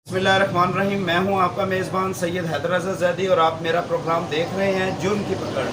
बिस्मिल्लाहिर्रहमानिर्रहीम। मैं हूं आपका मेज़बान सैयद हैदर रज़ा ज़ैदी और आप मेरा प्रोग्राम देख रहे हैं जुर्म की पकड़।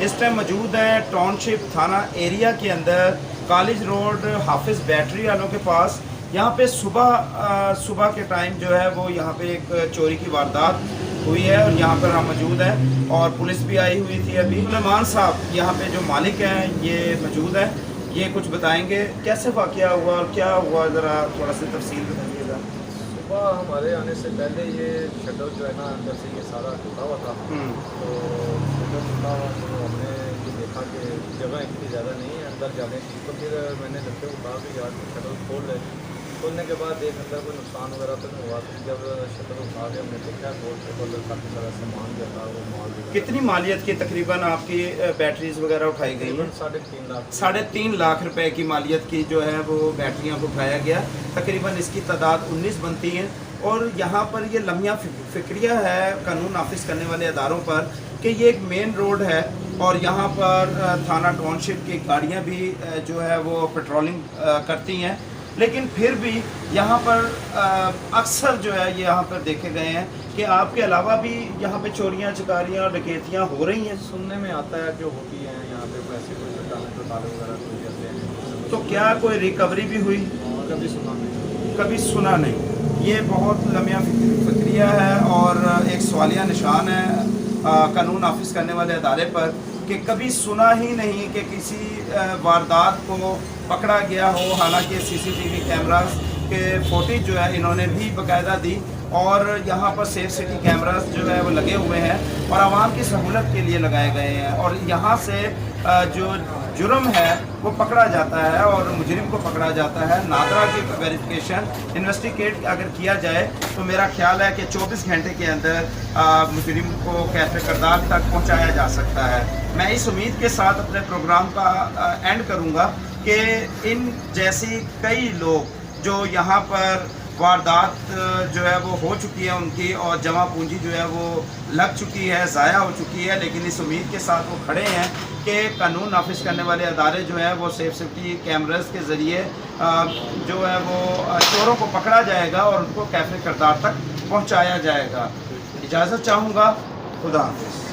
इस टाइम मौजूद है टाउनशिप थाना एरिया के अंदर कॉलेज रोड हाफिज़ बैटरी वालों के पास। यहाँ पे सुबह के टाइम जो है वो यहाँ पे एक चोरी की वारदात हुई है और यहाँ पर हम मौजूद हैं और पुलिस भी आई हुई थी। अभी सुलेमान साहब यहाँ पे जो मालिक हैं ये मौजूद है, ये कुछ बताएंगे कैसे वाक़या हुआ और क्या हुआ, ज़रा थोड़ा सा तफसील बताइएगा। सुबह हमारे आने से पहले ये शटर जो है ना अंदर से ये सारा टूटा हुआ था। तो शटर टूटा हुआ तो हमने ये देखा कि जगह इतनी ज़्यादा नहीं है अंदर जाने की, तो फिर मैंने लड़के को कहा कि यार शटर खोल ले। खोलने के बाद एक अंदर कोई नुकसान वगैरह तो नहीं हुआ। तो जब शटर उठा के हमने देखा बोर्ड के ऊपर काफ़ी सारा सामान जो था वो माल कितनी मालियत की तकरीबन आपकी बैटरीज वगैरह उठाई गई हैं? 3.5 लाख 3.5 लाख रुपए की मालियत की जो है वो बैटरियां को उठाया गया। तकरीबन इसकी तादाद 19 बनती हैं और यहाँ पर ये लम्हा फिक्रिया है कानून नाफिज करने वाले अदारों पर कि ये एक मेन रोड है और यहाँ पर थाना टाउनशिप की गाड़ियाँ भी जो है वो पेट्रोलिंग करती हैं, लेकिन फिर भी यहाँ पर अक्सर जो है ये यहाँ पर देखे गए हैं कि आपके अलावा भी यहाँ पे चोरियाँ चकारियाँ और डकैतियाँ हो रही हैं। सुनने में आता है जो होती हैं यहाँ पे पैसे कोई ताले वगैरह कोई जाते हैं। तो क्या कोई रिकवरी भी हुई? कभी सुना नहीं। कभी सुना नहीं। ये बहुत लम्हा फिक्रिया है और एक सवालिया निशान है कानून नाफिज करने वाले अदारे पर कि कभी सुना ही नहीं कि किसी वारदात को पकड़ा गया हो। हालांकि सीसीटीवी कैमरास के फुटेज जो है इन्होंने भी बाकायदा दी और यहाँ पर सेफ सिटी कैमरास जो है वो लगे हुए हैं और आवाम की सहूलत के लिए लगाए गए हैं और यहाँ से जो जुर्म है वो पकड़ा जाता है और मुजरिम को पकड़ा जाता है। नादरा की वेरिफिकेशन इन्वेस्टिगेट अगर किया जाए तो मेरा ख्याल है कि 24 घंटे के अंदर मुजरिम को कैफ़े किरदार तक पहुँचाया जा सकता है। मैं इस उम्मीद के साथ अपने प्रोग्राम का एंड करूँगा कि इन जैसी कई लोग जो यहाँ पर वारदात जो है वो हो चुकी है उनकी और जमा पूंजी जो है वो लग चुकी है, ज़ाया हो चुकी है, लेकिन इस उम्मीद के साथ वो खड़े हैं कि कानून नाफिज करने वाले अदारे जो हैं वो सेफ सिटी कैमरास के ज़रिए जो है वो चोरों को पकड़ा जाएगा और उनको कैफ़े किरदार तक पहुँचाया जाएगा। इजाज़त चाहूँगा। खुदा हाफिज़।